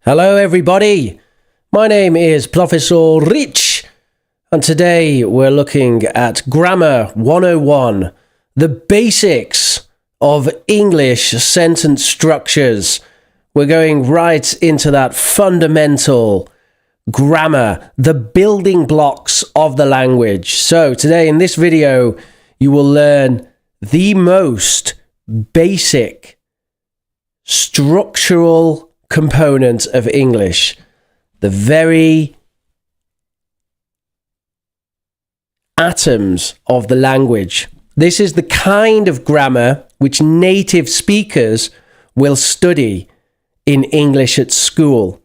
Hello everybody, my name is Professor Rich and today we're looking at Grammar 101, the basics of English sentence structures. We're going right into that fundamental grammar, the building blocks of the language. So today in this video you will learn the most basic structural component of English, the very atoms of the language. This is the kind of grammar which native speakers will study in English at school.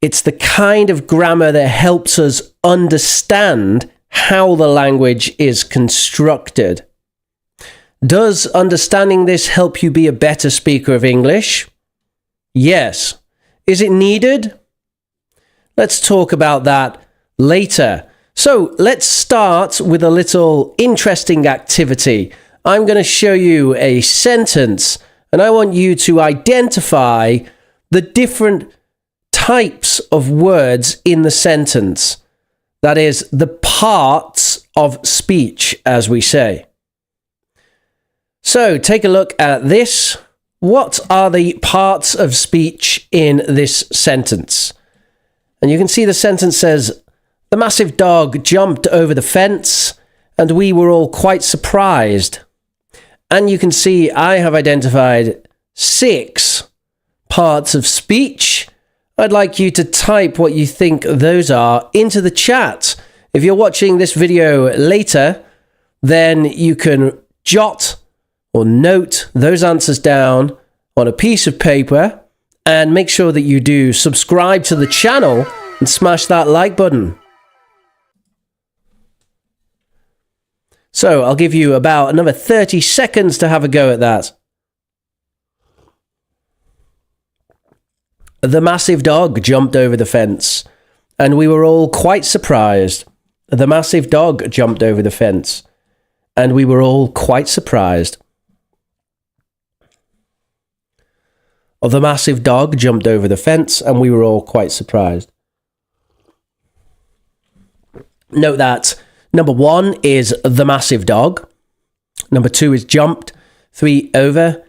It's the kind of grammar that helps us understand how the language is constructed. Does understanding this help you be a better speaker of English? Yes. Is it needed? Let's talk about that later. So let's start with a little interesting activity. I'm going to show you a sentence and I want you to identify the different types of words in the sentence. That is, the parts of speech, as we say. So take a look at this. What are the parts of speech in this sentence? And you can see the sentence says, the massive dog jumped over the fence and we were all quite surprised. And you can see I have identified 6 parts of speech. I'd like you to type what you think those are into the chat. If you're watching this video later, then you can jot or note those answers down on a piece of paper and make sure that you do subscribe to the channel and smash that like button. So I'll give you about another 30 seconds to have a go at that. The massive dog jumped over the fence and we were all quite surprised. The massive dog jumped over the fence and we were all quite surprised. The massive dog jumped over the fence and we were all quite surprised. Note that number 1 is the massive dog. Number 2 is jumped. 3 over.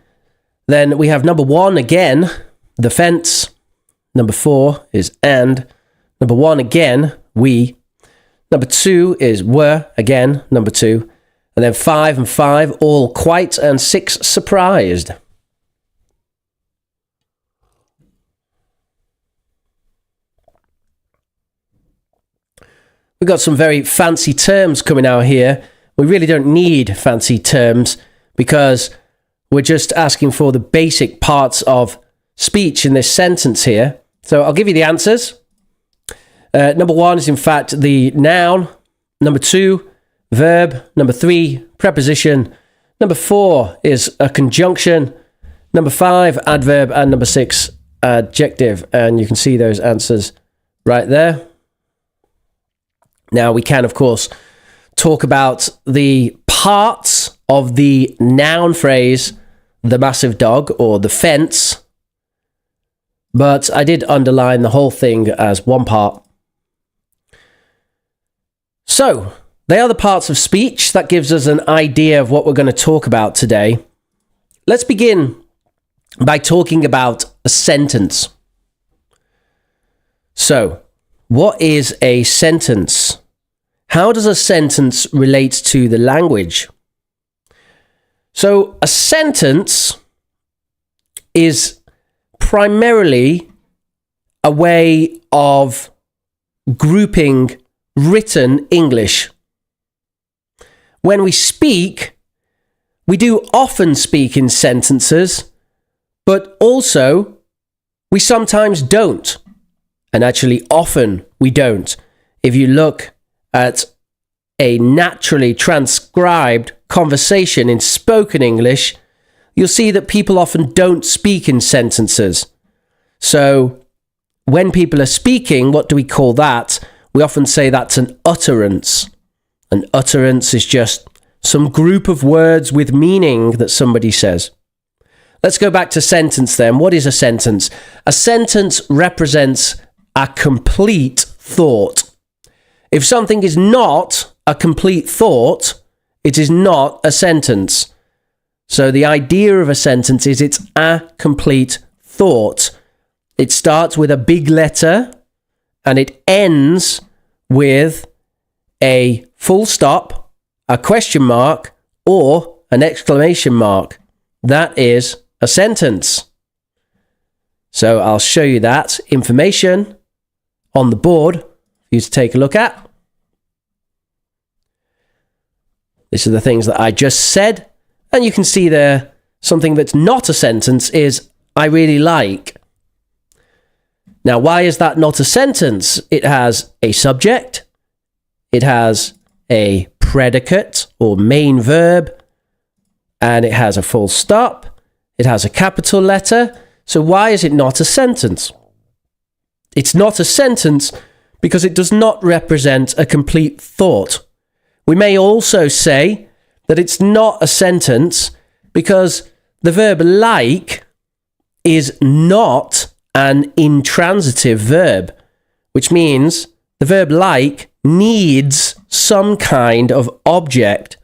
Then we have number 1 again, the fence. Number 4 is and. Number 1 again, we. Number 2 is were, again, number 2. And then 5 and 5, all quite, and 6 surprised. We've got some very fancy terms coming out here. We really don't need fancy terms because we're just asking for the basic parts of speech in this sentence here. So I'll give you the answers. Number 1 is in fact the noun. Number 2, verb. Number 3, preposition. Number 4 is a conjunction. Number 5, adverb. And number 6, adjective. And you can see those answers right there. Now, we can, of course, talk about the parts of the noun phrase, the massive dog or the fence, but I did underline the whole thing as one part. So, they are the parts of speech. That gives us an idea of what we're going to talk about today. Let's begin by talking about a sentence. So, what is a sentence? How does a sentence relate to the language? So, a sentence is primarily a way of grouping written English. When we speak, we do often speak in sentences, but also we sometimes don't. And actually, often we don't. If you look at a naturally transcribed conversation in spoken English, you'll see that people often don't speak in sentences. So, when people are speaking, what do we call that? We often say that's an utterance. An utterance is just some group of words with meaning that somebody says. let's go back to sentence then. What is a sentence? A sentence represents a complete thought. If something is not a complete thought, it is not a sentence. So the idea of a sentence is it's a complete thought. It starts with a big letter and it ends with a full stop, a question mark, or an exclamation mark. That is a sentence. So I'll show you that information on the board for you to take a look at. These are the things that I just said. And you can see there, something that's not a sentence is, I really like. Now, why is that not a sentence? It has a subject, it has a predicate or main verb, and it has a full stop, it has a capital letter. So why is it not a sentence? It's not a sentence because it does not represent a complete thought. We may also say that it's not a sentence because the verb like is not an intransitive verb, which means the verb like needs some kind of object.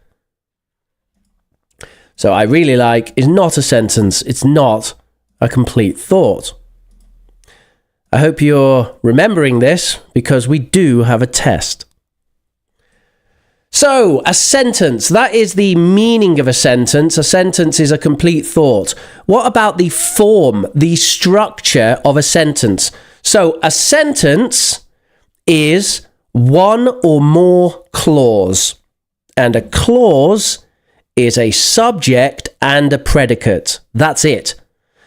So I really like is not a sentence. It's not a complete thought. I hope you're remembering this because we do have a test. So, a sentence, that is the meaning of a sentence. A sentence is a complete thought. What about the form, the structure of a sentence? So, a sentence is one or more clause, and a clause is a subject and a predicate. That's it.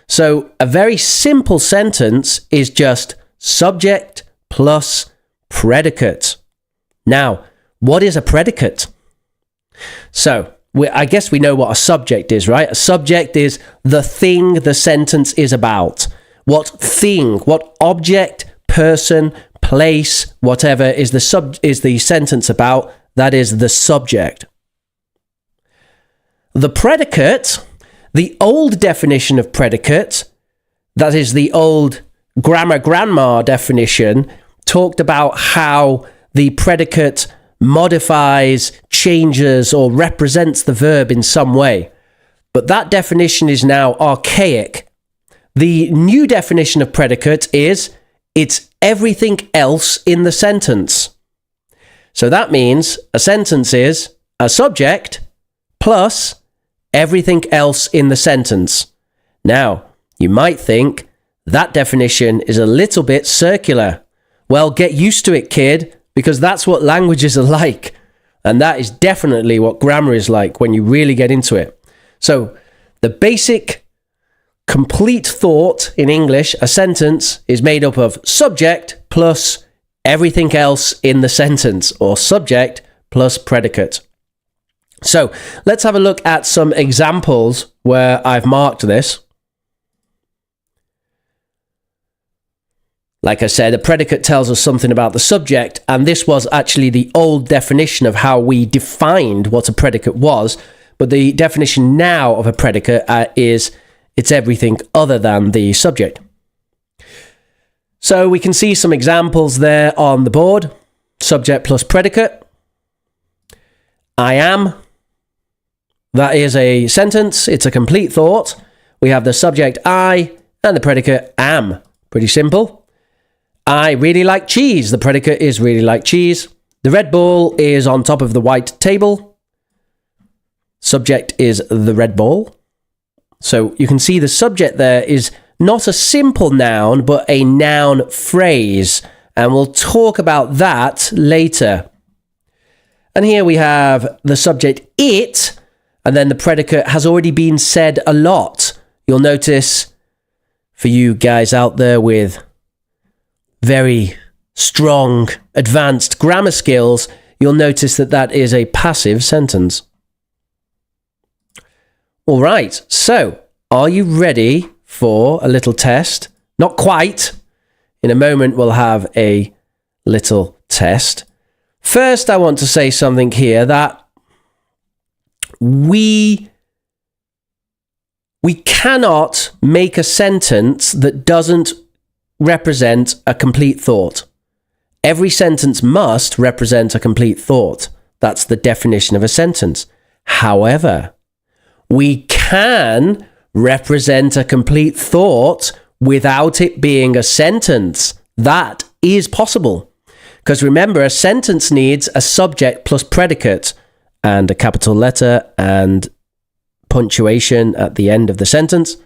So, a very simple sentence is just subject plus predicate. Now, what is a predicate? So, I guess we know what a subject is, right? A subject is the thing the sentence is about. What thing, what object, person, place, whatever is the sentence about, that is the subject. The predicate, the old definition of predicate, that is the old grandma definition, talked about how the predicate modifies, changes, or represents the verb in some way. But that definition is now archaic. The new definition of predicate is it's everything else in the sentence. So that means a sentence is a subject plus everything else in the sentence. Now, you might think that definition is a little bit circular. Well, get used to it, kid, because that's what languages are like. And that is definitely what grammar is like when you really get into it. So the basic complete thought in English, a sentence, is made up of subject plus everything else in the sentence, or subject plus predicate. So let's have a look at some examples where I've marked this. Like I said, a predicate tells us something about the subject, and this was actually the old definition of how we defined what a predicate was. But the definition now of a predicate is it's everything other than the subject. So we can see some examples there on the board. Subject plus predicate. I am. That is a sentence. It's a complete thought. We have the subject I and the predicate am. Pretty simple. I really like cheese. The predicate is really like cheese. The red ball is on top of the white table. Subject is the red ball. So you can see the subject there is not a simple noun, but a noun phrase. And we'll talk about that later. And here we have the subject it, and then the predicate has already been said a lot. You'll notice, for you guys out there with very strong, advanced grammar skills, you'll notice that that is a passive sentence. All right, so are you ready for a little test? Not quite. In a moment, we'll have a little test. First, I want to say something here that we We cannot make a sentence that doesn't represent a complete thought. Every sentence must represent a complete thought. That's the definition of a sentence. However, we can represent a complete thought without it being a sentence. That is possible. Because remember, a sentence needs a subject plus predicate and a capital letter and punctuation at the end of the sentence.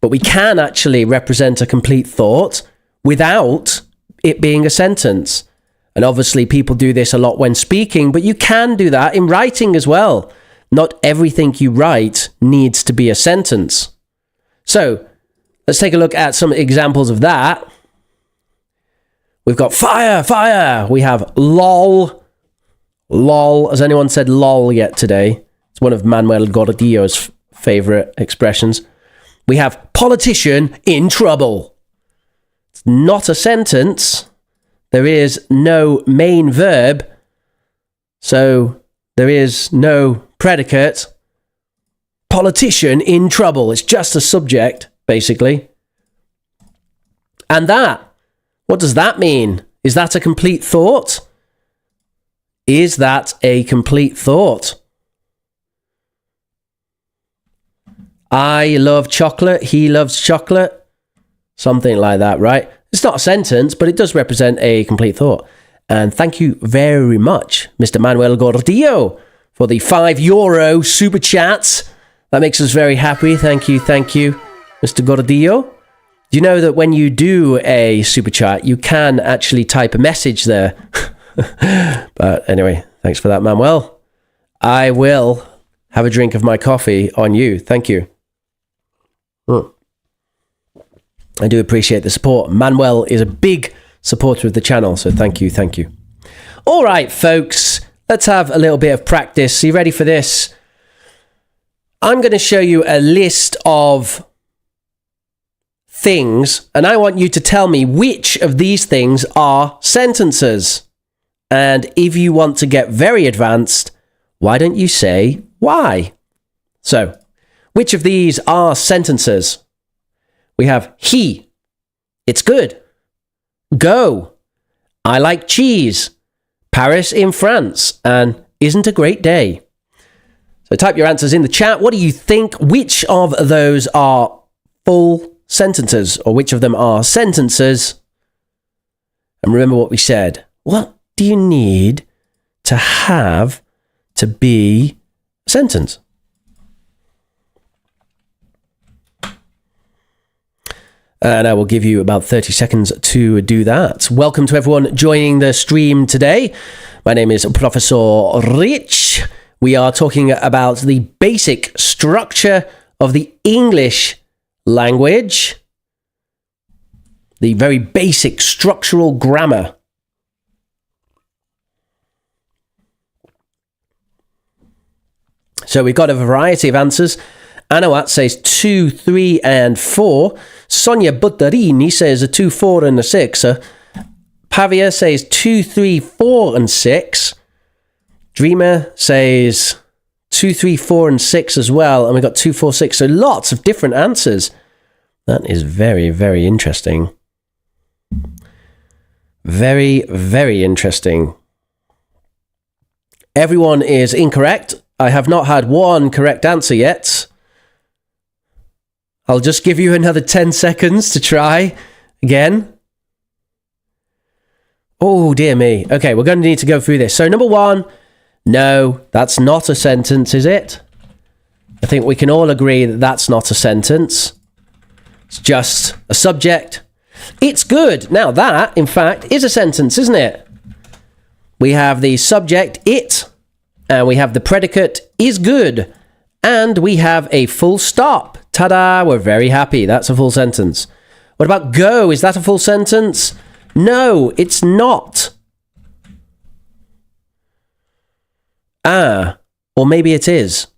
But we can actually represent a complete thought without it being a sentence. And obviously people do this a lot when speaking, but you can do that in writing as well. Not everything you write needs to be a sentence. So let's take a look at some examples of that. We've got fire, fire. We have lol, lol. Has anyone said lol yet today? It's one of Manuel Gordillo's favourite expressions. We have politician in trouble. It's not a sentence. There is no main verb. So there is no predicate. Politician in trouble. It's just a subject, basically. And that, what does that mean? Is that a complete thought? Is that a complete thought? I love chocolate. He loves chocolate. Something like that, right? It's not a sentence, but it does represent a complete thought. And thank you very much, Mr. Manuel Gordillo, for the €5 super chat. That makes us very happy. Thank you, Mr. Gordillo. Do you know that when you do a super chat, you can actually type a message there? But anyway, thanks for that, Manuel. I will have a drink of my coffee on you. Thank you. I do appreciate the support. Manuel is a big supporter of the channel, so thank you. All right, folks, let's have a little bit of practice. Are you ready for this? I'm going to show you a list of things, and I want you to tell me which of these things are sentences. And if you want to get very advanced, why don't you say why? So, which of these are sentences? We have he, it's good. Go, I like cheese. Paris in France, and isn't a great day. So type your answers in the chat. What do you think? Which of those are full sentences, or which of them are sentences? And remember what we said. What do you need to have to be a sentence? And I will give you about 30 seconds to do that. Welcome to everyone joining the stream today. My name is Professor Rich. We are talking about the basic structure of the English language, the very basic structural grammar. So we've got a variety of answers. Anawat says 2, 3, and 4. Sonia Buttarini says a 2, 4, and a 6. Pavia says 2, 3, 4, and 6. Dreamer says 2, 3, 4, and 6 as well. And we've got 2, 4, 6. So lots of different answers. That is very, very interesting. Very, very interesting. Everyone is incorrect. I have not had one correct answer yet. I'll just give you another 10 seconds to try again. Oh, dear me. Okay, we're going to need to go through this. So, number 1, no, that's not a sentence, is it? I think we can all agree that that's not a sentence. It's just a subject. It's good. Now, that, in fact, is a sentence, isn't it? We have the subject, it, and we have the predicate, is good. And we have a full stop. Ta-da, we're very happy. That's a full sentence. What about go? Is that a full sentence? No, it's not. Ah, or maybe it is.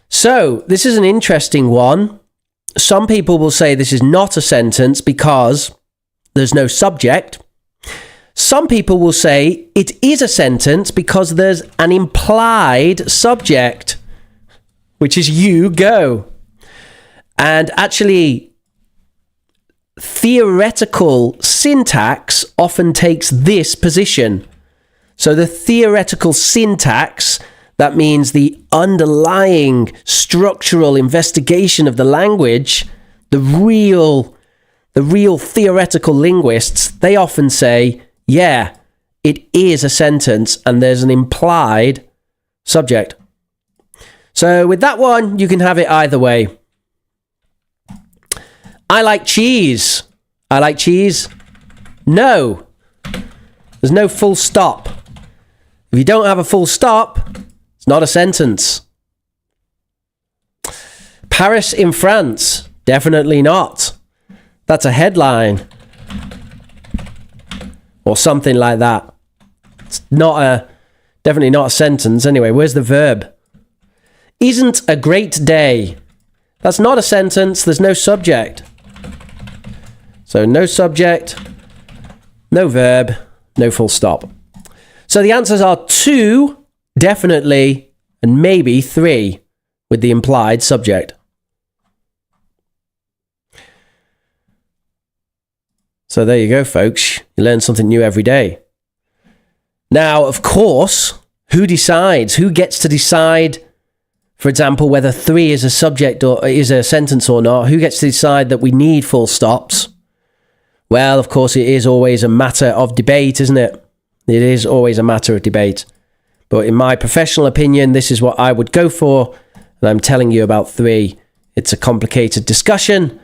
So, this is an interesting one. Some people will say this is not a sentence because there's no subject. some people will say it is a sentence because there's an implied subject, which is you go. And actually, theoretical syntax often takes this position. So the theoretical syntax, that means the underlying structural investigation of the language, the real theoretical linguists, they often say, yeah, it is a sentence and there's an implied subject. So with that one, you can have it either way. I like cheese. I like cheese. No. There's no full stop. If you don't have a full stop, it's not a sentence. Paris in France. Definitely not. That's a headline. Or something like that. It's definitely not a sentence. Anyway, where's the verb? Isn't a great day. That's not a sentence. There's no subject. So no subject, no verb, no full stop. So the answers are 2, definitely, and maybe 3 with the implied subject. So there you go, folks. You learn something new every day. Now, of course, who decides? Who gets to decide, for example, whether 3 is a subject or is a sentence or not? Who gets to decide that we need full stops? Well, of course, it is always a matter of debate, isn't it? It is always a matter of debate. But in my professional opinion, this is what I would go for. And I'm telling you about 3. It's a complicated discussion,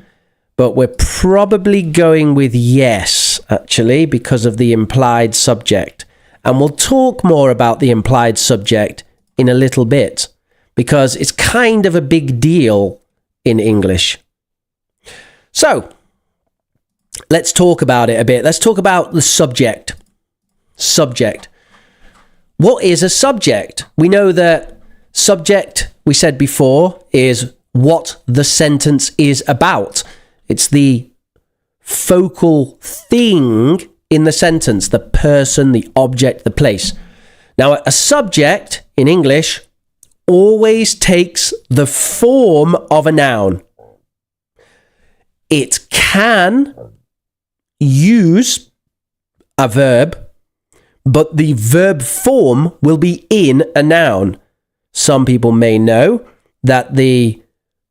but we're probably going with yes, actually, because of the implied subject. And we'll talk more about the implied subject in a little bit, because it's kind of a big deal in English. So, let's talk about it a bit. Let's talk about the subject. Subject. What is a subject? We know that subject, we said before, is what the sentence is about. It's the focal thing in the sentence, the person, the object, the place. Now, a subject in English always takes the form of a noun. It can use a verb, but the verb form will be in a noun. Some people may know that the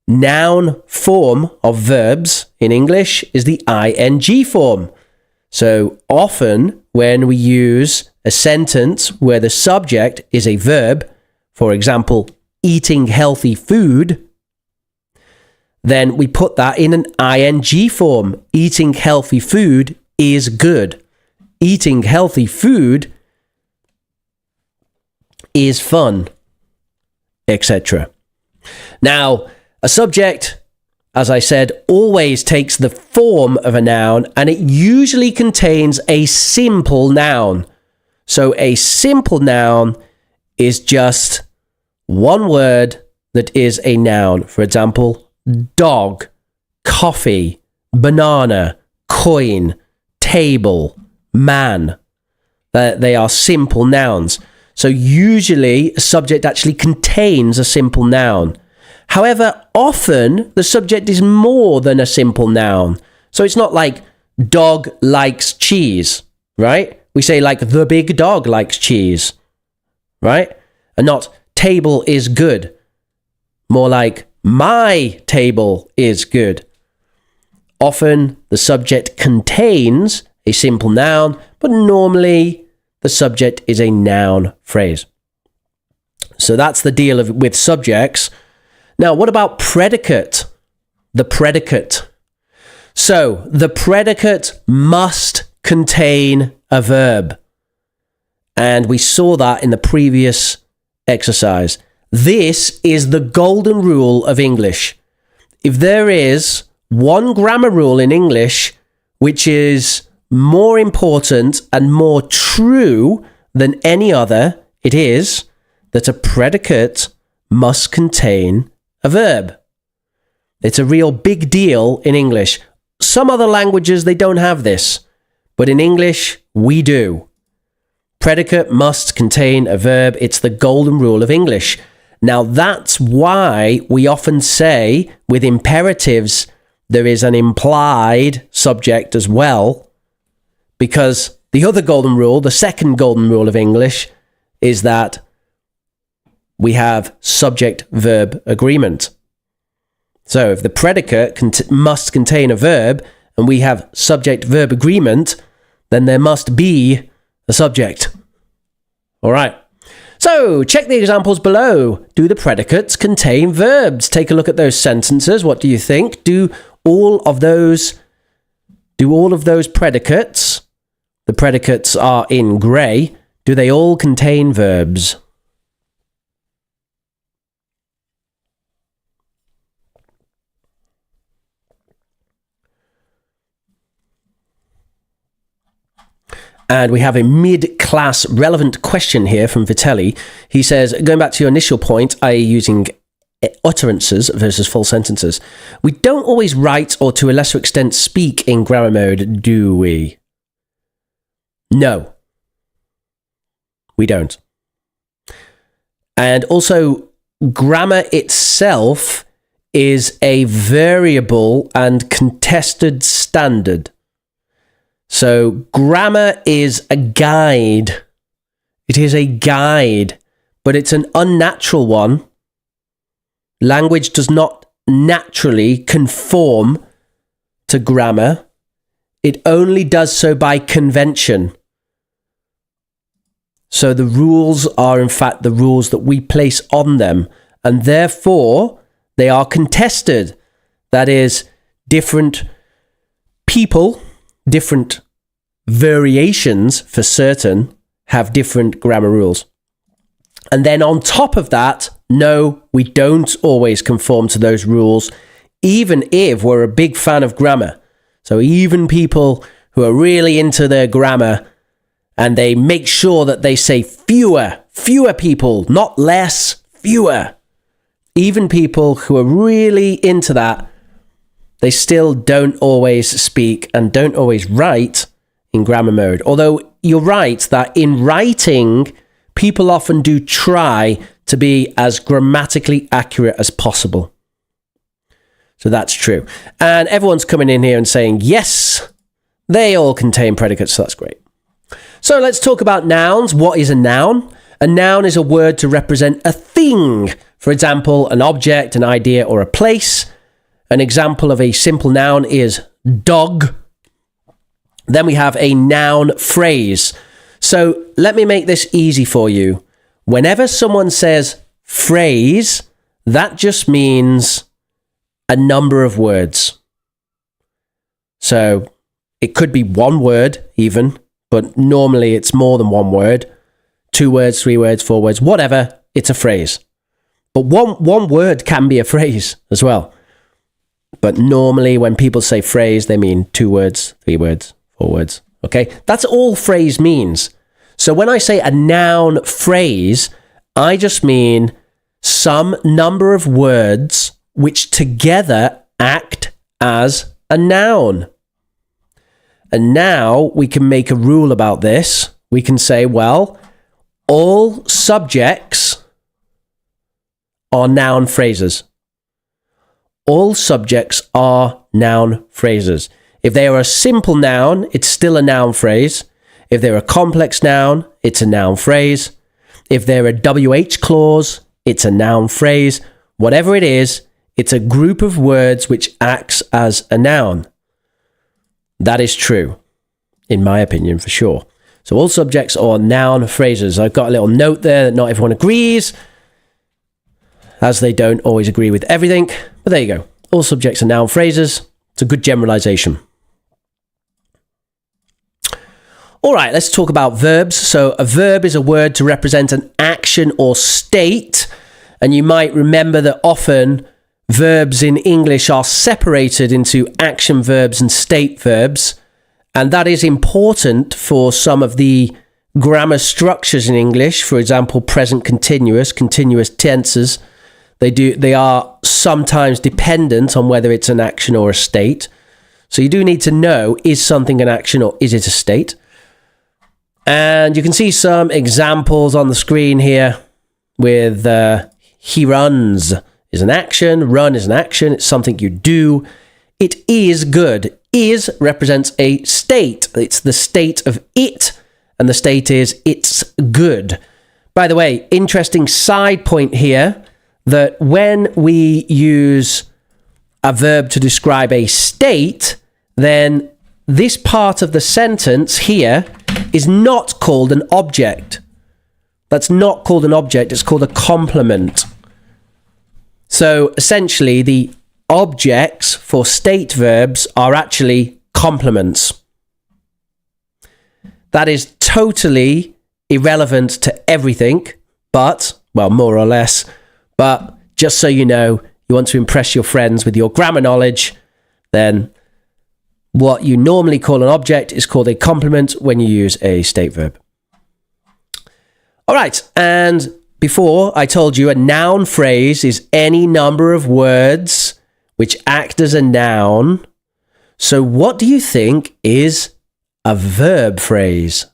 noun form of verbs in English is the ing form. So often when we use a sentence where the subject is a verb, for example, eating healthy food, then we put that in an ing form. Eating healthy food is good. Eating healthy food is fun, etc. Now, a subject, as I said, always takes the form of a noun, and it usually contains a simple noun. So a simple noun is just one word that is a noun. For example, dog, coffee, banana, coin, table, man. They are simple nouns. So usually a subject actually contains a simple noun. However, often the subject is more than a simple noun. So it's not like dog likes cheese, right? We say like the big dog likes cheese, right? And not table is good. More like my table is good. Often the subject contains a simple noun, but normally the subject is a noun phrase. So that's the deal with subjects. Now, what about predicate? The predicate. So the predicate must contain a verb. And we saw that in the previous exercise. This is the golden rule of English. If there is one grammar rule in English which is more important and more true than any other, it is that a predicate must contain a verb. It's a real big deal in English. Some other languages, they don't have this, but in English, we do. predicate must contain a verb. It's the golden rule of English. Now, that's why we often say with imperatives, there is an implied subject as well, because the other golden rule, the second golden rule of English, is that we have subject-verb agreement. So if the predicate must contain a verb and we have subject-verb agreement, then there must be a subject. All right. So check the examples below. Do the predicates contain verbs? Take a look at those sentences. What do you think? Do all of those predicates, the predicates are in grey, do they all contain verbs? And we have a mid-class relevant question here from Vitelli. He says, going back to your initial point, i.e. using utterances versus full sentences, we don't always write or to a lesser extent speak in grammar mode, do we? No, we don't. And also, grammar itself is a variable and contested standard. So grammar is a guide. It is a guide, but it's an unnatural one. Language does not naturally conform to grammar. It only does so by convention. So the rules are, in fact, the rules that we place on them, and therefore they are contested. That is, different people, different variations for certain, have different grammar rules. And then on top of that, no, we don't always conform to those rules, even if we're a big fan of grammar. So even people who are really into their grammar, and they make sure that they say fewer people, not less, fewer. Even people who are really into that, they still don't always speak and don't always write in grammar mode. Although you're right that in writing, people often do try to be as grammatically accurate as possible. So that's true. And everyone's coming in here and saying, yes, they all contain predicates, so that's great. So let's talk about nouns. What is a noun? A noun is a word to represent a thing. For example, an object, an idea, or a place. An example of a simple noun is dog. Then we have a noun phrase. So let me make this easy for you. Whenever someone says phrase, that just means a number of words. So it could be one word even, but normally it's more than one word. 2 words, 3 words, 4 words, whatever, it's a phrase. But one word can be a phrase as well. But normally when people say phrase, they mean 2 words, 3 words, 4 words. Okay, that's all phrase means. So when I say a noun phrase, I just mean some number of words which together act as a noun. And now we can make a rule about this. We can say, well, all subjects are noun phrases. All subjects are noun phrases. If they are a simple noun, it's still a noun phrase. If they're a complex noun, it's a noun phrase. If they're a WH clause, it's a noun phrase. Whatever it is, it's a group of words which acts as a noun. That is true, in my opinion, for sure. So all subjects are noun phrases. I've got a little note there that not everyone agrees, as they don't always agree with everything. But there you go. All subjects are noun phrases. It's a good generalization. All right, let's talk about verbs. So a verb is a word to represent an action or state. And you might remember that often verbs in English are separated into action verbs and state verbs. And that is important for some of the grammar structures in English. For example, present continuous, continuous tenses. They are sometimes dependent on whether it's an action or a state. So you do need to know, is something an action or is it a state? And you can see some examples on the screen here with he runs is an action, run is an action, it's something you do. It is good. Is represents a state. It's the state of it, and the state is it's good. By the way, interesting side point here, that when we use a verb to describe a state, then this part of the sentence here is not called an object. That's not called an object, it's called a complement. So essentially, the objects for state verbs are actually complements. That is totally irrelevant to everything, but, well, more or less, but just so you know, you want to impress your friends with your grammar knowledge, then what you normally call an object is called a complement when you use a state verb. All right, and before I told you a noun phrase is any number of words which act as a noun. So what do you think is a verb phrase?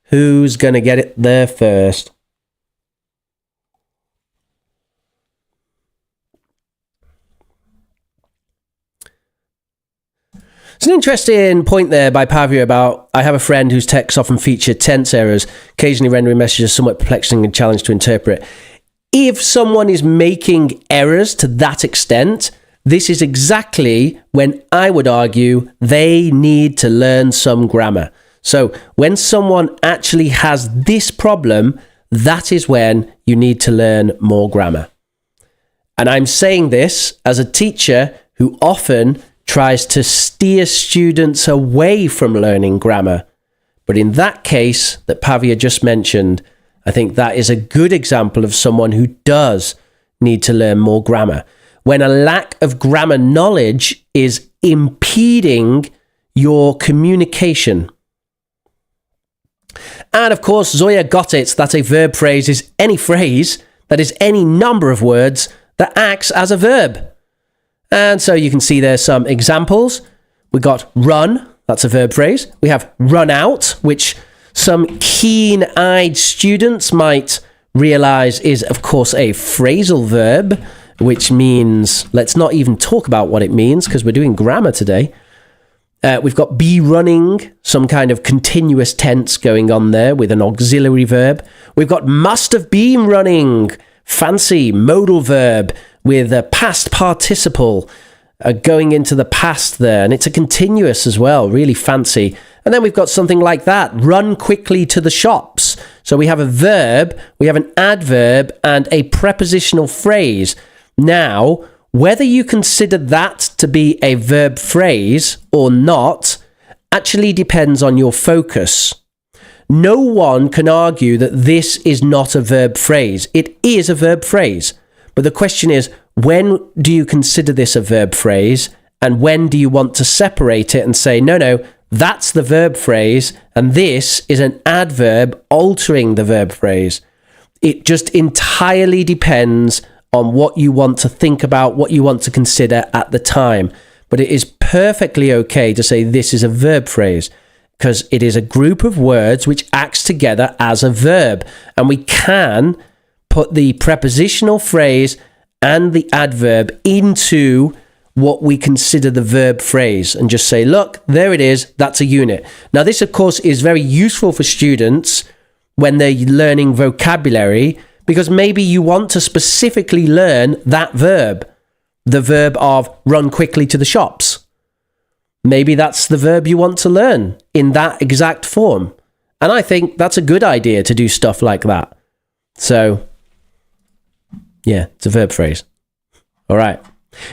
Who's going to get it there first? It's an interesting point there by Pavia about, I have a friend whose texts often feature tense errors, occasionally rendering messages somewhat perplexing and challenging to interpret. If someone is making errors to that extent, this is exactly when I would argue they need to learn some grammar. So when someone actually has this problem, that is when you need to learn more grammar. And I'm saying this as a teacher who often tries to steer students away from learning grammar. But in that case that Pavia just mentioned, I think that is a good example of someone who does need to learn more grammar. When a lack of grammar knowledge is impeding your communication. And of course, Zoya got it, that a verb phrase is any phrase that is any number of words that acts as a verb. And so you can see there's some examples. We got run, that's a verb phrase. We have run out, which some keen-eyed students might realize is, of course, a phrasal verb, which means, let's not even talk about what it means because we're doing grammar today. We've got be running, some kind of continuous tense going on there with an auxiliary verb. We've got must have been running, fancy modal verb with a past participle going into the past there. And it's a continuous as well, really fancy. And then we've got something like that, run quickly to the shops. So we have a verb, we have an adverb, and a prepositional phrase. Now, whether you consider that to be a verb phrase or not actually depends on your focus. No one can argue that this is not a verb phrase. It is a verb phrase. But the question is, when do you consider this a verb phrase? And when do you want to separate it and say, no, that's the verb phrase, and this is an adverb altering the verb phrase? It just entirely depends on what you want to think about, what you want to consider at the time. But it is perfectly okay to say this is a verb phrase because it is a group of words which acts together as a verb. And we can put the prepositional phrase and the adverb into what we consider the verb phrase and just say, look, there it is, that's a unit. Now, this, of course, is very useful for students when they're learning vocabulary, because maybe you want to specifically learn that verb, the verb of run quickly to the shops. Maybe that's the verb you want to learn in that exact form. And I think that's a good idea to do stuff like that. So, yeah, it's a verb phrase. All right.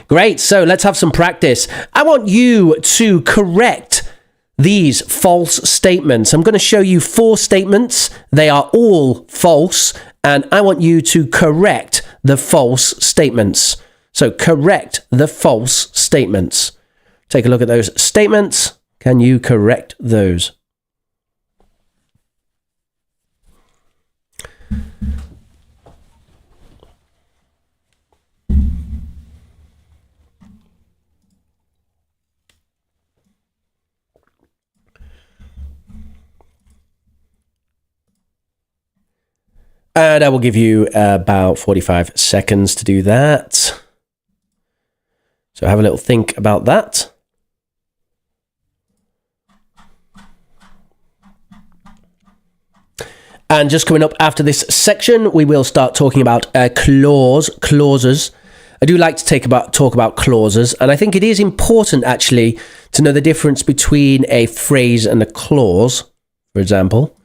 Great. So let's have some practice. I want you to correct these false statements. I'm going to show you 4 statements. They are all false. And I want you to correct the false statements. So correct the false statements. Take a look at those statements. Can you correct those? And I will give you about 45 seconds to do that. So have a little think about that. And just coming up after this section, we will start talking about clauses. I do like to talk about clauses, and I think it is important actually to know the difference between a phrase and a clause, for example.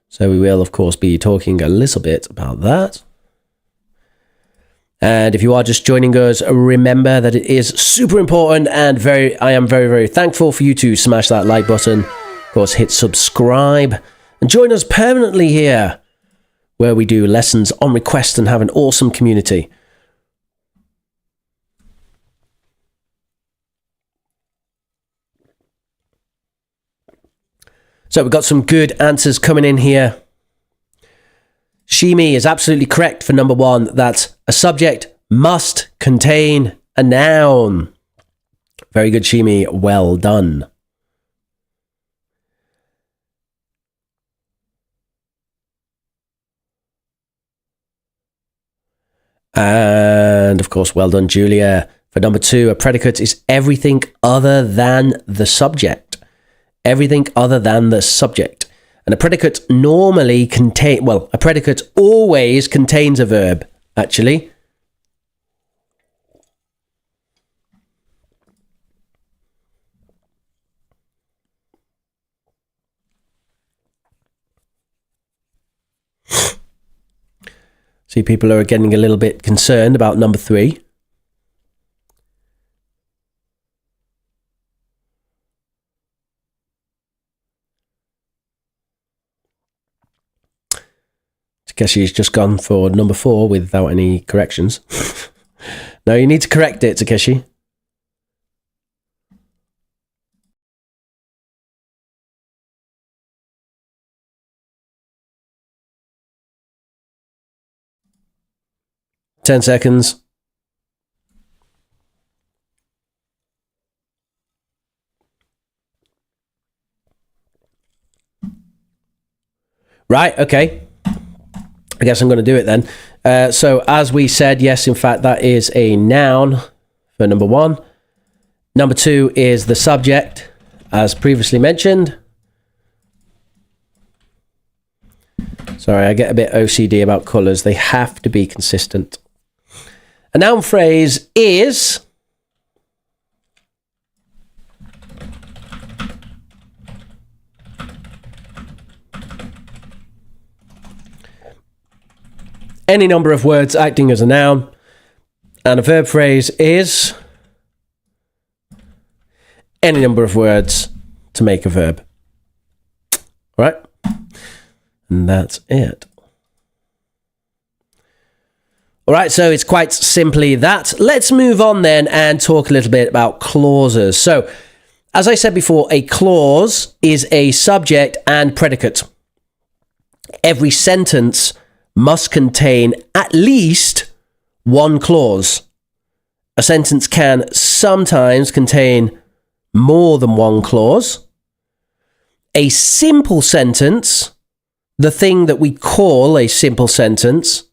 So we will, of course, be talking a little bit about that. And if you are just joining us, remember that it is super important, and I am very, very thankful for you to smash that like button. Of course, hit subscribe and join us permanently here, where we do lessons on request and have an awesome community. So we've got some good answers coming in here. Shimi is absolutely correct for number 1, that a subject must contain a noun. Very good, Shimi. Well done. And of course, well done, Julia. For number 2, a predicate is everything other than the subject. Everything other than the subject. And a predicate a predicate always contains a verb, actually. See, people are getting a little bit concerned about number 3. Takeshi's just gone for number 4 without any corrections. No, you need to correct it, Takeshi. Ten seconds. Right, okay. I guess I'm going to do it then. So as we said, yes, in fact, that is a noun for number 1. Number 2 is the subject, as previously mentioned. Sorry, I get a bit OCD about colours. They have to be consistent. A noun phrase is any number of words acting as a noun, and a verb phrase is any number of words to make a verb. All right? And that's it. All right, so it's quite simply that. Let's move on then and talk a little bit about clauses. So, as I said before, a clause is a subject and predicate. Every sentence must contain at least one clause. A sentence can sometimes contain more than one clause. A simple sentence, the thing that we call a simple sentence,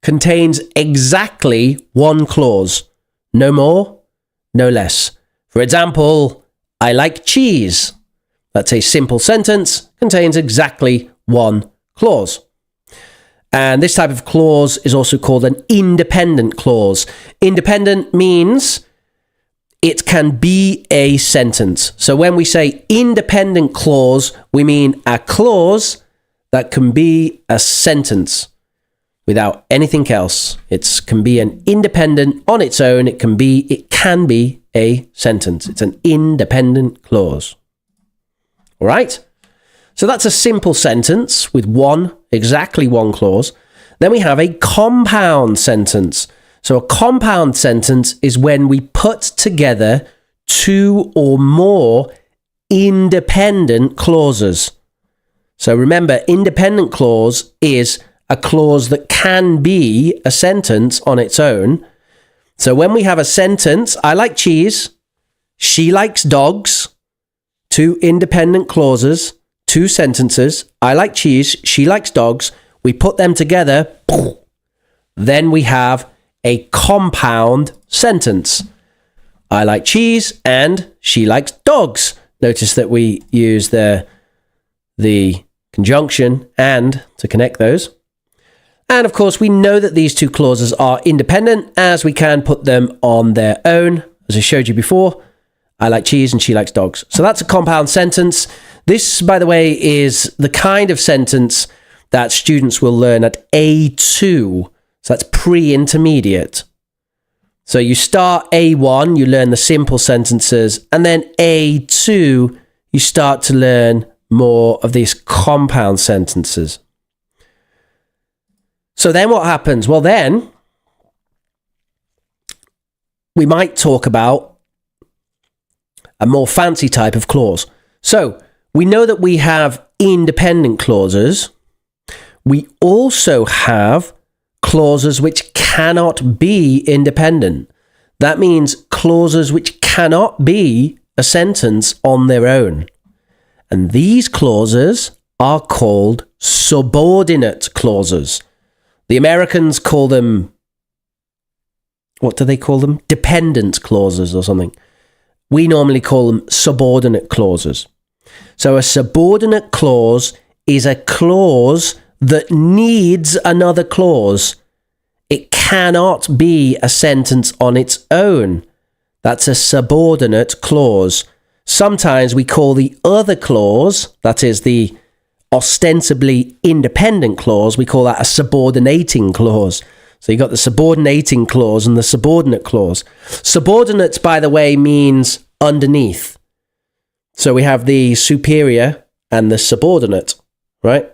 contains exactly one clause. No more, no less. For example, I like cheese. That's a simple sentence, contains exactly one clause. And this type of clause is also called an independent clause. Independent means it can be a sentence. So when we say independent clause, we mean a clause that can be a sentence without anything else. It can be an independent on its own. It can be a sentence. It's an independent clause. All right? So that's a simple sentence with exactly one clause. Then we have a compound sentence. So a compound sentence is when we put together 2 or more independent clauses. So remember, independent clause is a clause that can be a sentence on its own. So when we have a sentence, I like cheese, she likes dogs, 2 independent clauses, 2 sentences, I like cheese, she likes dogs. we put them together, then we have a compound sentence. I like cheese and she likes dogs. Notice that we use the conjunction and to connect those. And of course, we know that these two clauses are independent as we can put them on their own. As I showed you before, I like cheese and she likes dogs. So that's a compound sentence. This, by the way, is the kind of sentence that students will learn at A2. So that's pre-intermediate. So you start A1, you learn the simple sentences, and then A2, you start to learn more of these compound sentences. So then what happens? Well, then we might talk about a more fancy type of clause. So we know that we have independent clauses. We also have clauses which cannot be independent. That means clauses which cannot be a sentence on their own. And these clauses are called subordinate clauses. The Americans call them, what do they call them? Dependent clauses or something. We normally call them subordinate clauses. So a subordinate clause is a clause that needs another clause. It cannot be a sentence on its own. That's a subordinate clause. Sometimes we call the other clause, that is the ostensibly independent clause, we call that a subordinating clause. So you've got the subordinating clause and the subordinate clause. Subordinate, by the way, means underneath. So we have the superior and the subordinate, right?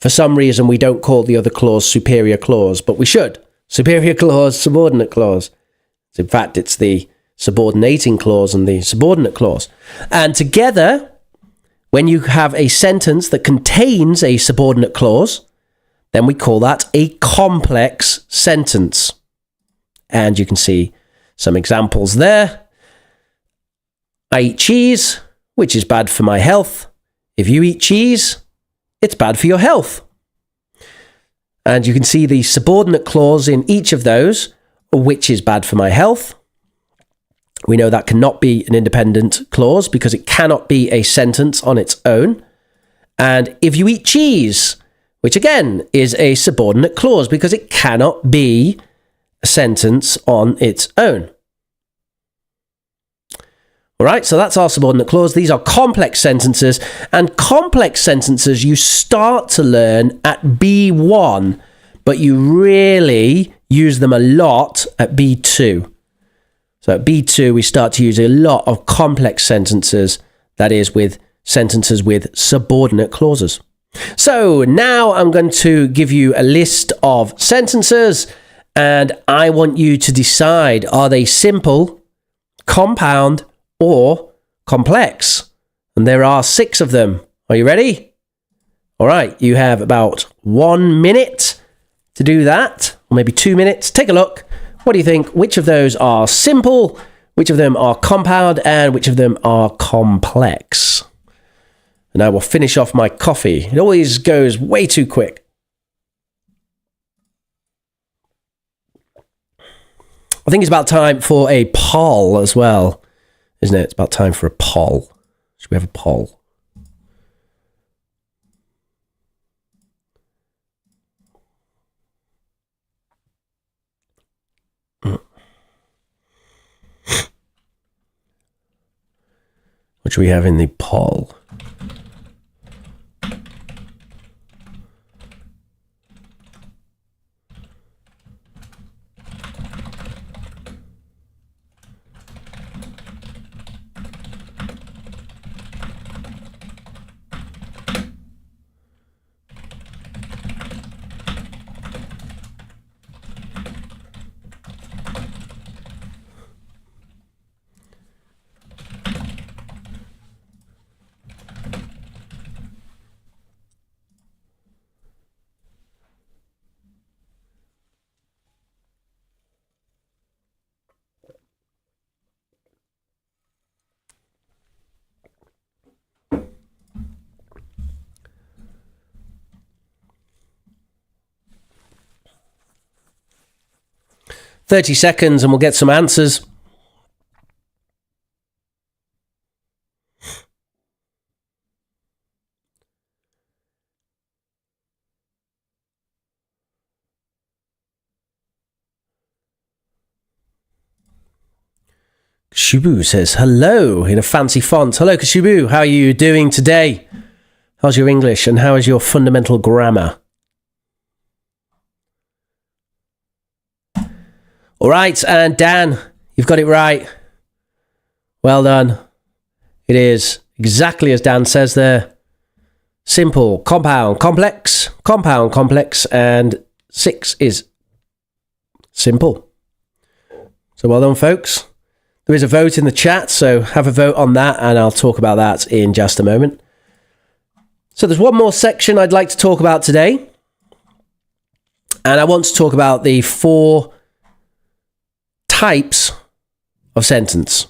For some reason, we don't call the other clause superior clause, but we should. Superior clause, subordinate clause. In fact, it's the subordinating clause and the subordinate clause. And together, when you have a sentence that contains a subordinate clause, then we call that a complex sentence. And you can see some examples there. I eat cheese, which is bad for my health. If you eat cheese, it's bad for your health. And you can see the subordinate clause in each of those, which is bad for my health. We know that cannot be an independent clause because it cannot be a sentence on its own. And if you eat cheese, which again is a subordinate clause because it cannot be a sentence on its own. All right, so that's our subordinate clause. These are complex sentences, and complex sentences you start to learn at B1, but you really use them a lot at B2. So at B2, we start to use a lot of complex sentences, that is, with sentences with subordinate clauses. So now I'm going to give you a list of sentences, and I want you to decide, are they simple, compound, or complex? And there are 6 of them. Are you ready? All right, you have about 1 minute to do that, or maybe 2 minutes. Take a look. What do you think? Which of those are simple? Which of them are compound? And which of them are complex? And I will finish off my coffee. It always goes way too quick. I think it's about time for a poll as well, isn't it? It's about time for a poll. Should we have a poll? What should we have in the poll? 30 seconds and we'll get some answers. Kashubu says hello in a fancy font. Hello, Kashubu. How are you doing today? How's your English and how is your fundamental grammar? All right, and Dan, you've got it right. Well done. It is exactly as Dan says there. Simple, compound, complex, and 6 is simple. So well done, folks. There is a vote in the chat, so have a vote on that, and I'll talk about that in just a moment. So there's one more section I'd like to talk about today, and I want to talk about the 4 types of sentence.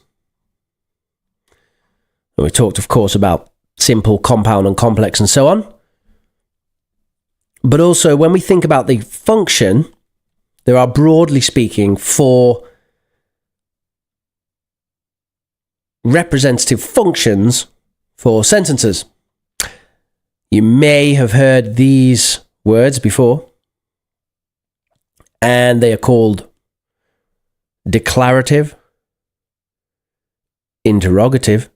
And we talked, of course, about simple, compound, and complex, and so on. But also, when we think about the function, there are, broadly speaking, 4 representative functions for sentences. You may have heard these words before, and they are called declarative, interrogative,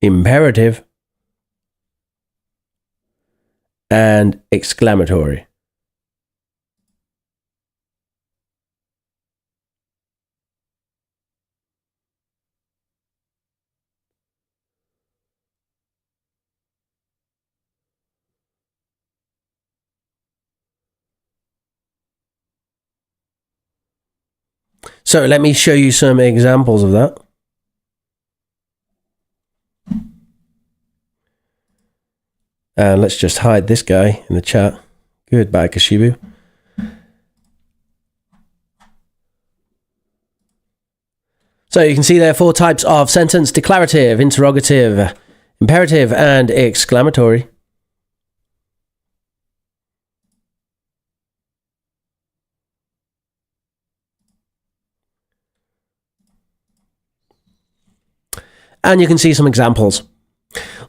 imperative, and exclamatory. So let me show you some examples of that. And let's just hide this guy in the chat. Goodbye, Kashibu. So you can see there are 4 types of sentence: declarative, interrogative, imperative, and exclamatory. And you can see some examples.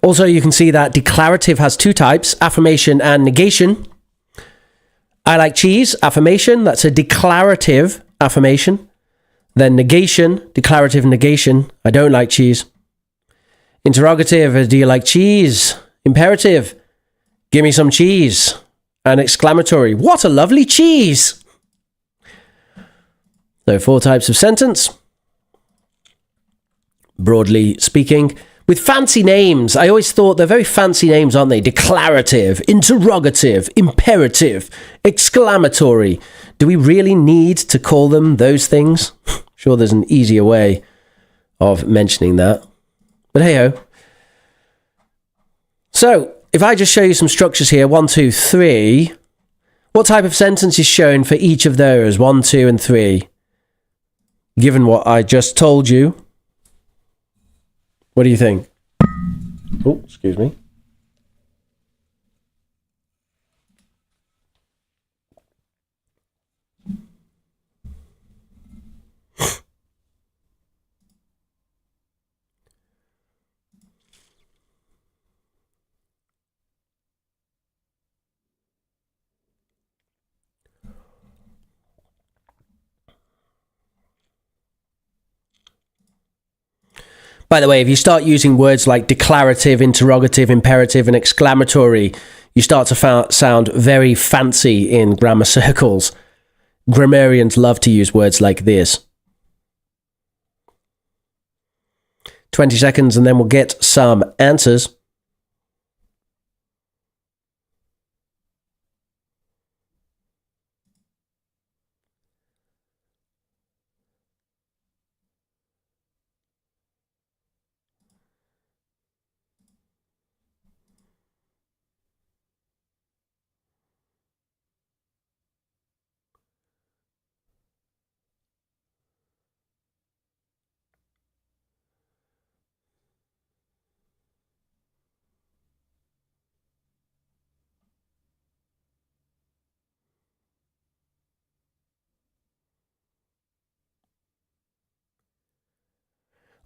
Also, you can see that declarative has 2 types: affirmation and negation. I like cheese, affirmation, that's a declarative affirmation. Then negation, declarative negation, I don't like cheese. Interrogative, do you like cheese? Imperative, give me some cheese. And exclamatory, what a lovely cheese! So 4 types of sentence, broadly speaking, with fancy names. I always thought they're very fancy names, aren't they? Declarative, interrogative, imperative, exclamatory. Do we really need to call them those things? Sure, there's an easier way of mentioning that. But hey-ho. So, if I just show you some structures here, 1, 2, 3, what type of sentence is shown for each of those, 1, 2, and 3? Given what I just told you, what do you think? Oh, excuse me. By the way, if you start using words like declarative, interrogative, imperative, and exclamatory, you start to sound very fancy in grammar circles. Grammarians love to use words like this. 20 seconds and then we'll get some answers.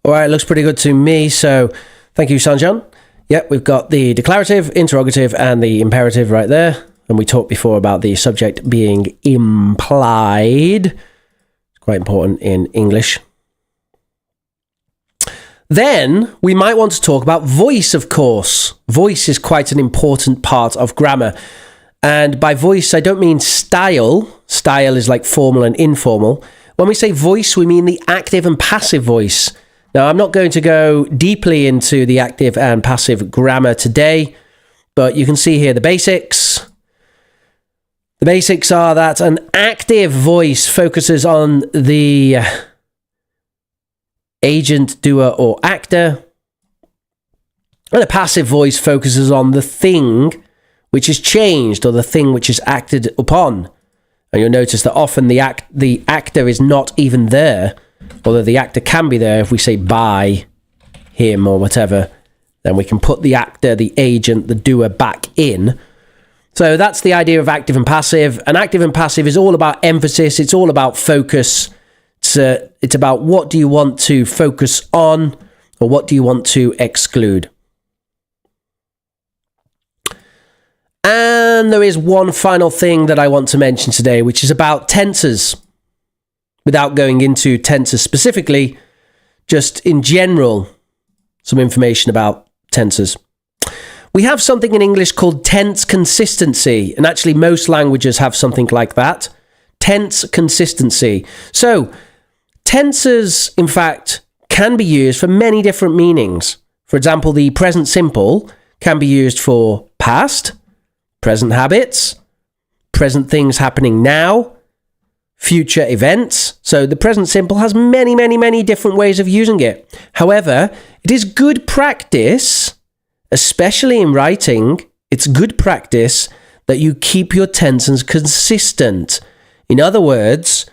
All right, looks pretty good to me. So thank you, Sanjan. Yep, we've got the declarative, interrogative, and the imperative right there. And we talked before about the subject being implied. It's quite important in English. Then we might want to talk about voice, of course. Voice is quite an important part of grammar. And by voice, I don't mean style. Style is like formal and informal. When we say voice, we mean the active and passive voice. Now, I'm not going to go deeply into the active and passive grammar today, but you can see here the basics. The basics are that an active voice focuses on the agent, doer, or actor, and a passive voice focuses on the thing which is changed or the thing which is acted upon. And you'll notice that often the actor is not even there, although the actor can be there. If we say by him or whatever, then we can put the actor, the agent, the doer back in. So that's the idea of active and passive. And active and passive is all about emphasis. It's all about focus. It's about what do you want to focus on or what do you want to exclude. And there is one final thing that I want to mention today, which is about tenses. Without going into tenses specifically, just in general, some information about tenses. We have something in English called tense consistency, and actually most languages have something like that. Tense consistency. So, tenses, in fact, can be used for many different meanings. For example, the present simple can be used for past, present habits, present things happening now, future events. So the present simple has many, many, many different ways of using it. However, it is good practice, especially in writing, it's good practice that you keep your tenses consistent. In other words,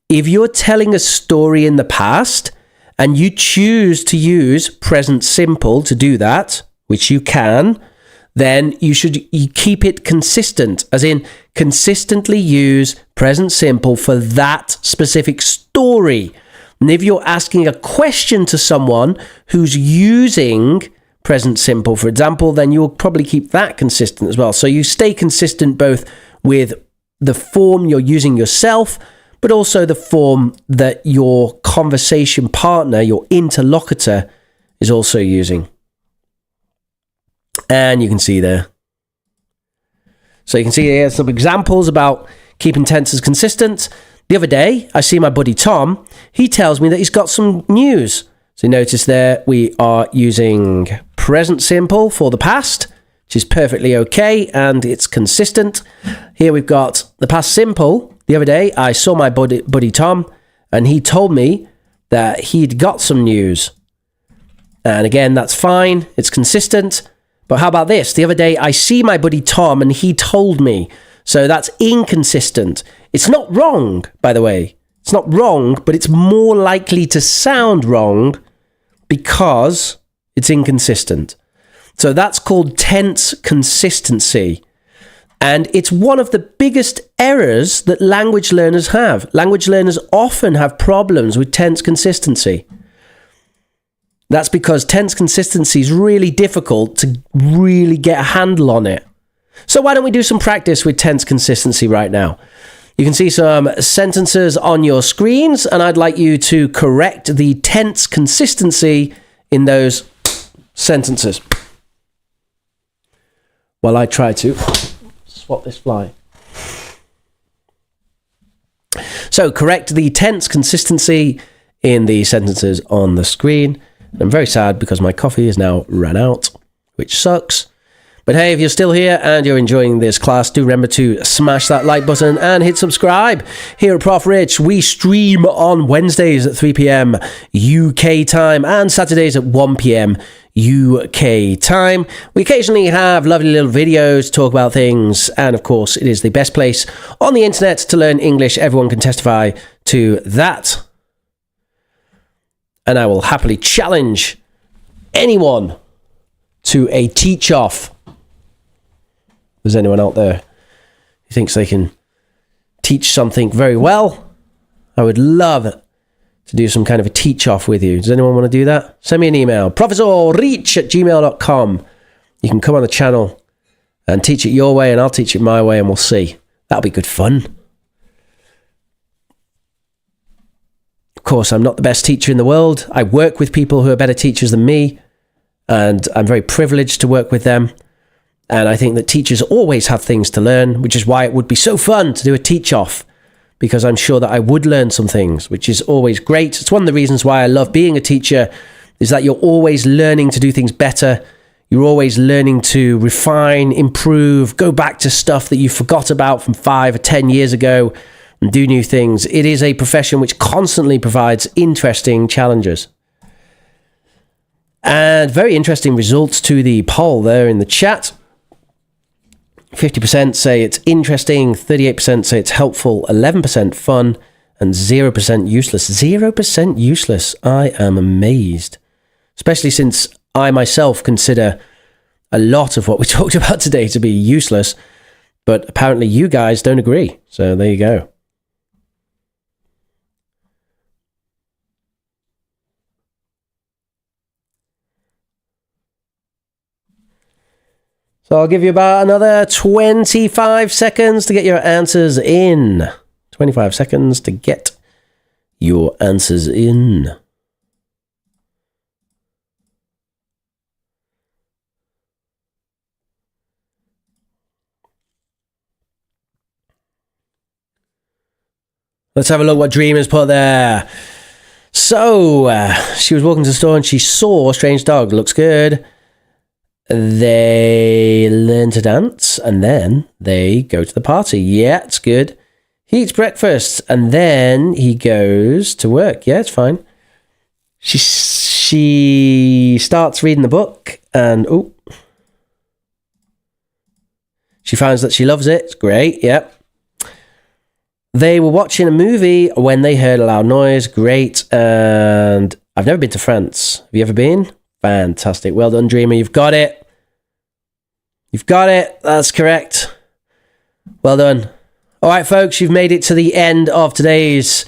if you're telling a story in the past and you choose to use present simple to do that, which you can, then you keep it consistent, as in consistently use present simple for that specific story. And if you're asking a question to someone who's using present simple, for example, then you'll probably keep that consistent as well. So you stay consistent both with the form you're using yourself, but also the form that your conversation partner, your interlocutor, is also using. And you can see there. So you can see here some examples about keeping tenses consistent. The other day, I see my buddy Tom. He tells me that he's got some news. So notice there we are using present simple for the past, which is perfectly okay, and it's consistent. Here we've got the past simple. The other day, I saw my buddy Tom, and he told me that he'd got some news. And again, that's fine. It's consistent. But how about this? The other day, I see my buddy Tom and he told me. So that's inconsistent. It's not wrong, by the way. It's not wrong, but it's more likely to sound wrong because it's inconsistent. So that's called tense consistency. And it's one of the biggest errors that language learners have. Language learners often have problems with tense consistency. That's because tense consistency is really difficult to really get a handle on it. So why don't we do some practice with tense consistency right now? You can see some sentences on your screens, and I'd like you to correct the tense consistency in those sentences. While I try to swat this fly. So correct the tense consistency in the sentences on the screen. I'm very sad because my coffee is now run out, which sucks. But hey, if you're still here and you're enjoying this class, do remember to smash that like button and hit subscribe. Here at Prof Rich, we stream on Wednesdays at 3 p.m. UK time and Saturdays at 1 p.m. UK time. We occasionally have lovely little videos, talk about things, and of course, it is the best place on the internet to learn English. Everyone can testify to that. And I will happily challenge anyone to a teach-off. If there's anyone out there who thinks they can teach something very well, I would love to do some kind of a teach-off with you. Does anyone want to do that? Send me an email, professorreach@gmail.com. You can come on the channel and teach it your way, and I'll teach it my way, and we'll see. That'll be good fun. Of course, I'm not the best teacher in the world. I work with people who are better teachers than me, and I'm very privileged to work with them. And I think that teachers always have things to learn, which is why it would be so fun to do a teach-off, because I'm sure that I would learn some things, which is always great. It's one of the reasons why I love being a teacher, is that you're always learning to do things better. You're always learning to refine, improve, go back to stuff that you forgot about from 5 or 10 years ago and do new things. It is a profession which constantly provides interesting challenges. And very interesting results to the poll there in the chat. 50% say it's interesting, 38% say it's helpful, 11% fun, and 0% useless. 0% useless. I am amazed. Especially since I myself consider a lot of what we talked about today to be useless, but apparently you guys don't agree. So there you go. So I'll give you about another 25 seconds to get your answers in. 25 seconds to get your answers in. Let's have a look what Dream has put there. So, she was walking to the store and she saw a strange dog. Looks good. They learn to dance and then they go to the party. Yeah, it's good. He eats breakfast and then he goes to work. Yeah, it's fine. She starts reading the book and she finds that she loves it. It's great. Yep. They were watching a movie when they heard a loud noise. Great. And I've never been to France. Have you ever been? Fantastic. Well done, Dreamer. You've got it. You've got it. That's correct. Well done. All right, folks, you've made it to the end of today's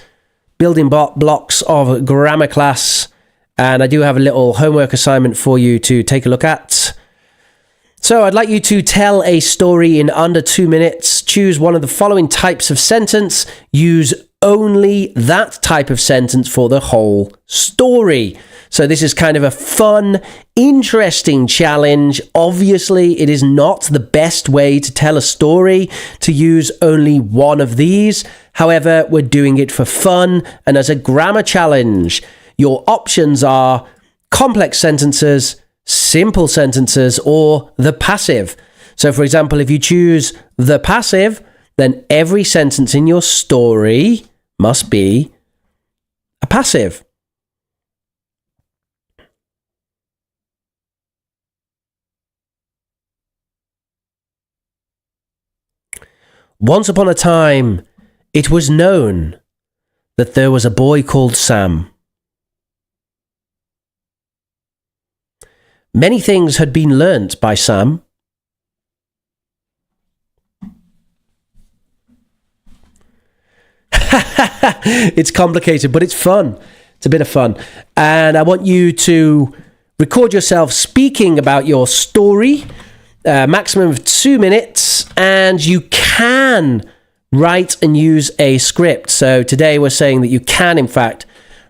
building blocks of grammar class. And I do have a little homework assignment for you to take a look at. So I'd like you to tell a story in under 2 minutes. Choose one of the following types of sentence. Use only that type of sentence for the whole story. So this is kind of a fun, interesting challenge. Obviously, it is not the best way to tell a story to use only one of these. However, we're doing it for fun and as a grammar challenge. Your options are complex sentences, simple sentences, or the passive. So, for example, if you choose the passive, then every sentence in your story must be a passive. Once upon a time, it was known that there was a boy called Sam. Many things had been learnt by Sam. It's complicated, but it's fun. It's a bit of fun. And I want you to record yourself speaking about your story, maximum of 2 minutes, and you can write and use a script. So today we're saying that you can, in fact,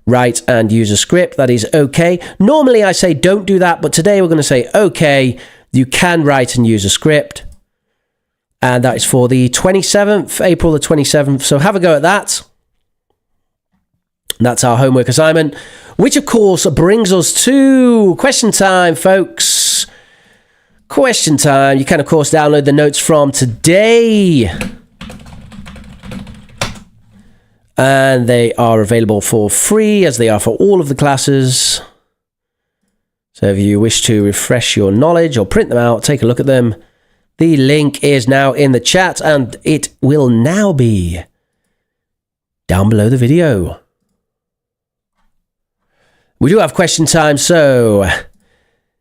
write and use a script. That is okay. Normally I say don't do that, but today we're going to say okay, you can write and use a script. And that is for the 27th, April the 27th. So have a go at that. That's our homework assignment, which of course brings us to question time, folks. Question time. You can, of course, download the notes from today. And they are available for free, as they are for all of the classes. So if you wish to refresh your knowledge or print them out, take a look at them. The link is now in the chat, and it will now be down below the video. We do have question time, so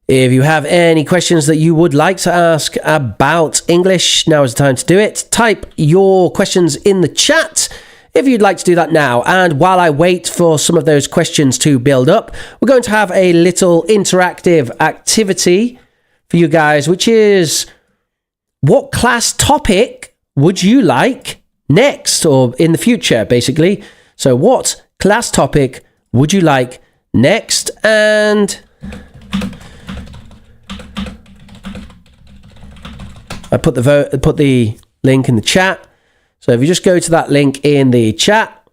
if you have any questions that you would like to ask about English, now is the time to do it. Type your questions in the chat. if you'd like to do that now. And while I wait for some of those questions to build up, we're going to have a little interactive activity for you guys, which is, what class topic would you like next, or in the future, basically? So what class topic would you like next? And I put the link in the chat. So if you just go to that link in the chat,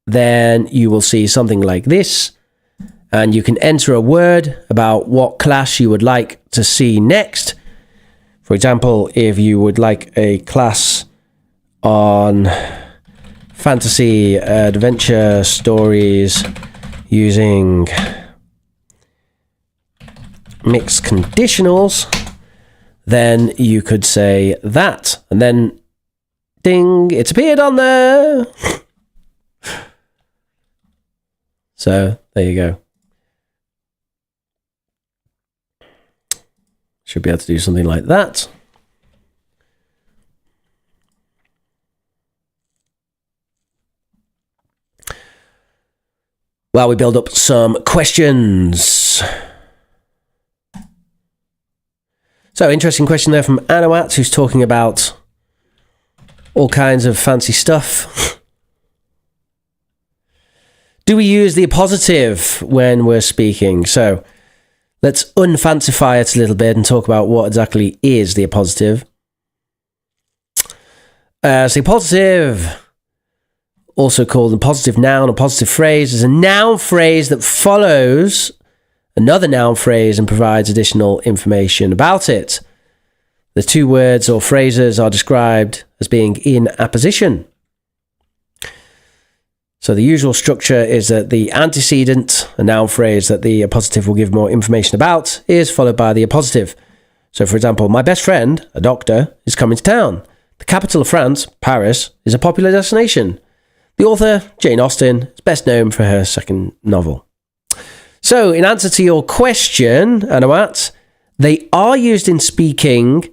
then you will see something like this, and you can enter a word about what class you would like to see next. For example, if you would like a class on fantasy adventure stories using mixed conditionals, then you could say that, and then ding, it's appeared on there. So there you go. Should be able to do something like that. While we build up some questions. So, interesting question there from Anawat, who's talking about all kinds of fancy stuff. Do we use the appositive when we're speaking? So, let's unfancify it a little bit and talk about what exactly is the appositive. So, the appositive, also called a positive noun or positive phrase, is a noun phrase that follows another noun phrase and provides additional information about it. The two words or phrases are described as being in apposition. So the usual structure is that the antecedent, a noun phrase that the appositive will give more information about, is followed by the appositive. So for example, my best friend, a doctor, is coming to town. The capital of France, Paris, is a popular destination. The author, Jane Austen, is best known for her second novel. So, in answer to your question, Anawat, they are used in speaking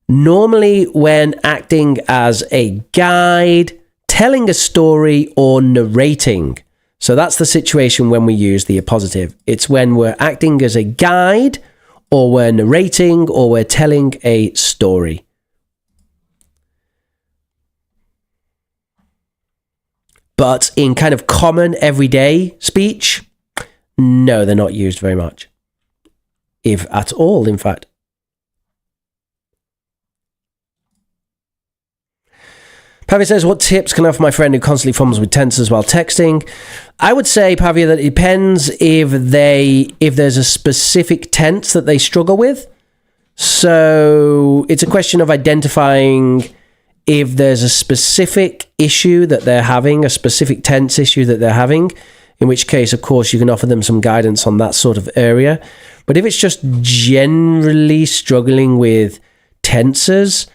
normally when acting as a guide, telling a story, or narrating. So that's the situation when we use the appositive. It's when we're acting as a guide, or we're narrating, or we're telling a story. But in kind of common everyday speech, no, they're not used very much. If at all, in fact. Pavia says, what tips can I offer my friend who constantly fumbles with tenses while texting? I would say, Pavia, that it depends if there's a specific tense that they struggle with. So it's a question of identifying if there's a specific issue that they're having, a specific tense issue that they're having, in which case, of course, you can offer them some guidance on that sort of area. But if it's just generally struggling with tenses,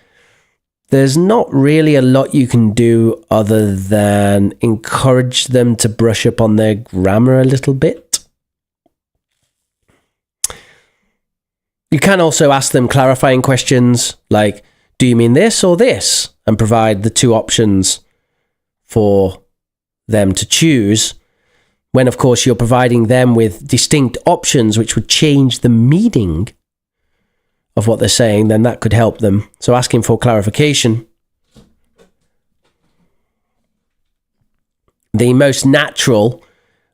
there's not really a lot you can do other than encourage them to brush up on their grammar a little bit. You can also ask them clarifying questions like, do you mean this or this? And provide the two options for them to choose. When, of course, you're providing them with distinct options which would change the meaning of what they're saying, then that could help them. So asking for clarification. The most natural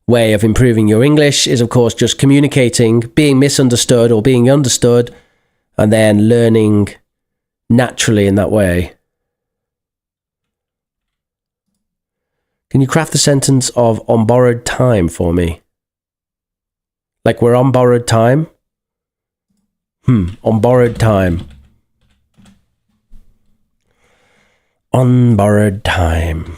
way of improving your English is, of course, just communicating, being misunderstood or being understood, and then learning naturally in that way. Can you craft the sentence of on borrowed time for me? Like we're on borrowed time? On borrowed time. On borrowed time.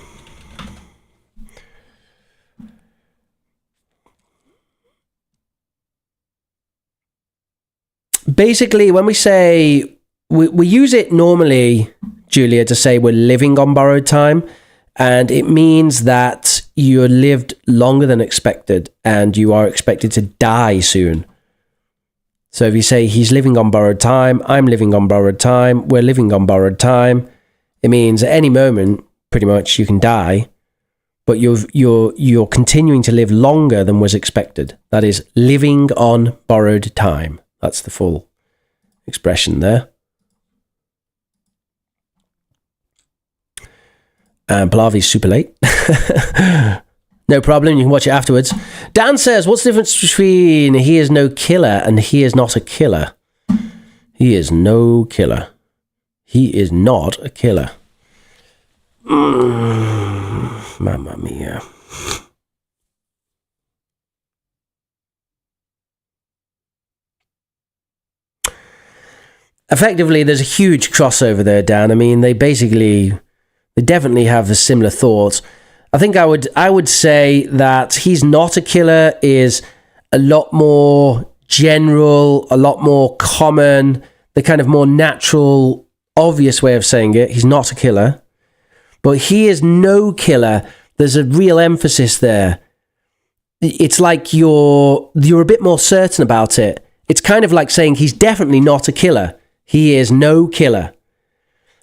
Basically, when we say, we use it normally, Julia, to say we're living on borrowed time. And it means that you lived longer than expected and you are expected to die soon. So if you say he's living on borrowed time, I'm living on borrowed time, we're living on borrowed time, It means at any moment, pretty much, you can die, but you're continuing to live longer than was expected. That is living on borrowed time. That's the full expression there. And Pallavi's super late. No problem, you can watch it afterwards. Dan says, what's the difference between he is no killer and he is not a killer? He is no killer. He is not a killer. Mamma mia. Effectively, there's a huge crossover there, Dan. I mean, they definitely have a similar thought. I think I would say that he's not a killer is a lot more general, a lot more common, the kind of more natural, obvious way of saying it. He's not a killer. But he is no killer. There's a real emphasis there. It's like you're a bit more certain about it. It's kind of like saying he's definitely not a killer. He is no killer.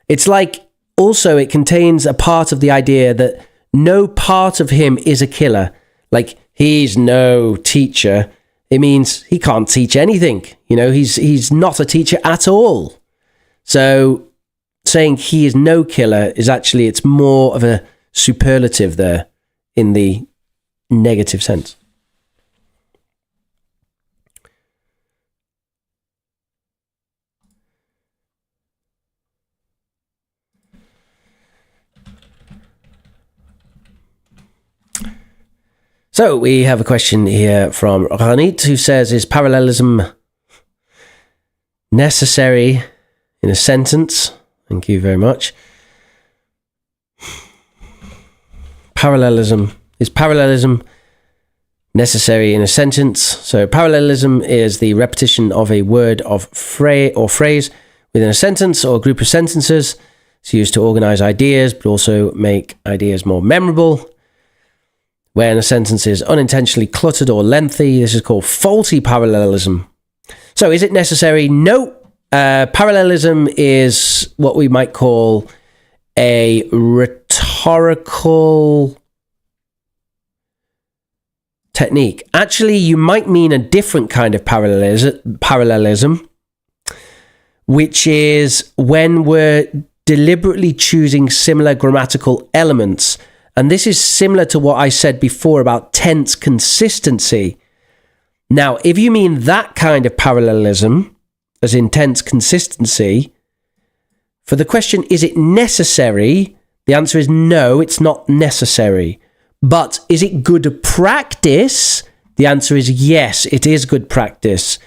It's like also it contains a part of the idea that no part of him is a killer. Like he's no teacher. It means he can't teach anything. You know, he's not a teacher at all. So saying he is no killer is actually, it's more of a superlative there in the negative sense. So we have a question here from Ranit who says, is parallelism necessary in a sentence? Thank you very much. Is parallelism necessary in a sentence? So parallelism is the repetition of a word or phrase within a sentence or a group of sentences. It's used to organize ideas, but also make ideas more memorable. When a sentence is unintentionally cluttered or lengthy, this is called faulty parallelism. So is it necessary? No. Parallelism is what we might call a rhetorical technique. Actually, you might mean a different kind of parallelism, which is when we're deliberately choosing similar grammatical elements. And this is similar to what I said before about tense consistency. Now, if you mean that kind of parallelism, as in tense consistency, for the question, is it necessary? The answer is no, it's not necessary. But is it good practice? The answer is yes, it is good practice.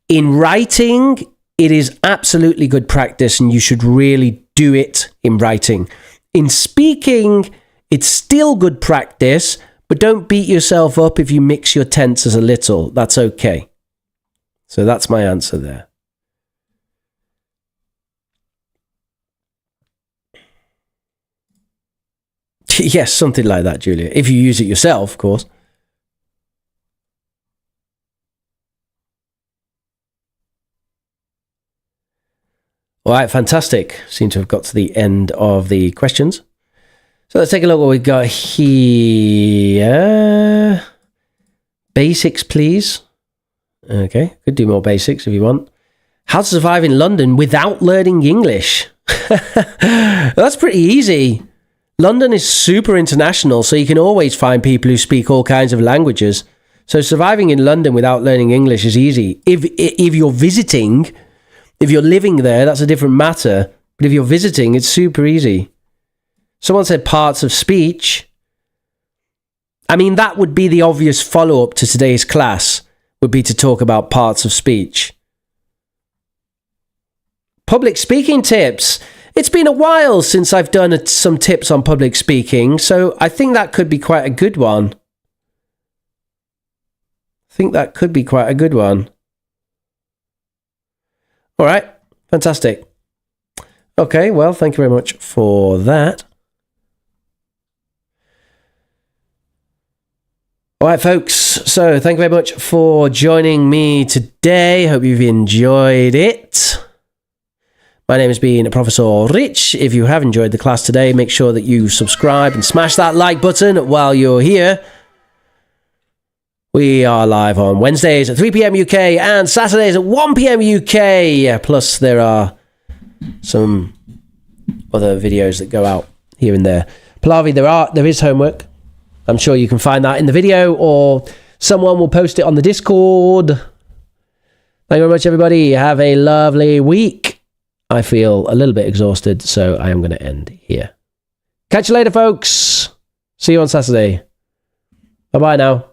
In writing, it is absolutely good practice, and you should really do it in writing. In speaking, it's still good practice, but don't beat yourself up if you mix your tenses a little. That's okay. So that's my answer there. Yes, something like that, Julia. If you use it yourself, of course. All right, fantastic. Seem to have got to the end of the questions. So let's take a look what we've got here. Basics, please. Okay, could do more basics if you want. How to survive in London without learning English. That's pretty easy. London is super international, so you can always find people who speak all kinds of languages. So surviving in London without learning English is easy. If you're visiting, if you're living there, that's a different matter. But if you're visiting, it's super easy. Someone said parts of speech. I mean, that would be the obvious follow-up to today's class, would be to talk about parts of speech. Public speaking tips. It's been a while since I've done some tips on public speaking, so I think that could be quite a good one. All right, fantastic. Okay, well, thank you very much for that. All right, folks, so thank you very much for joining me today. Hope you've enjoyed it. My name has been Professor Rich. If you have enjoyed the class today, make sure that you subscribe and smash that like button while you're here. We are live on Wednesdays at 3 p.m. UK and Saturdays at 1 p.m. UK. Plus, there are some other videos that go out here and there. Pallavi, there is homework. I'm sure you can find that in the video or someone will post it on the Discord. Thank you very much, everybody. Have a lovely week. I feel a little bit exhausted, so I am going to end here. Catch you later, folks. See you on Saturday. Bye-bye now.